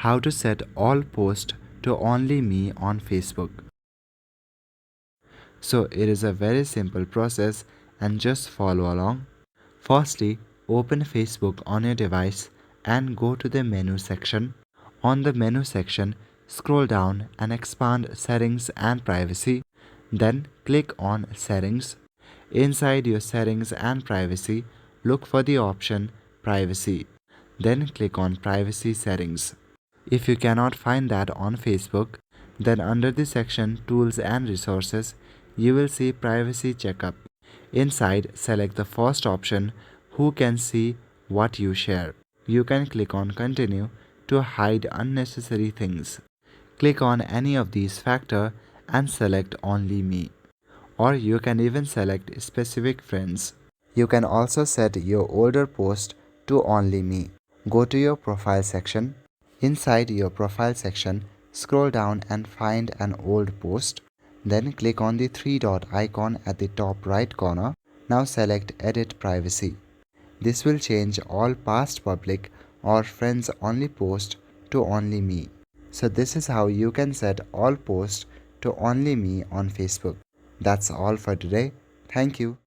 how to set all posts to only me on Facebook. So it is a very simple process and just follow along. Firstly, open Facebook on your device and go to the menu section. On the menu section, scroll down and expand Settings and Privacy. Then click on Settings. Inside your Settings and Privacy, look for the option Privacy. Then click on Privacy Settings. If you cannot find that on Facebook, then under the section Tools and Resources, you will see Privacy Checkup. Inside, select the first option, Who can see what you share. You can click on Continue to hide unnecessary things. Click on any of these factors and select Only Me. Or you can even select Specific Friends. You can also set your older post to Only Me. Go to your profile section. Inside your profile section, scroll down and find an old post. Then click on the three dot icon at the top right corner. Now select Edit Privacy. This will change all past public or friends only posts to Only Me. So this is how you can set all posts to Only Me on Facebook. That's all for today. Thank you.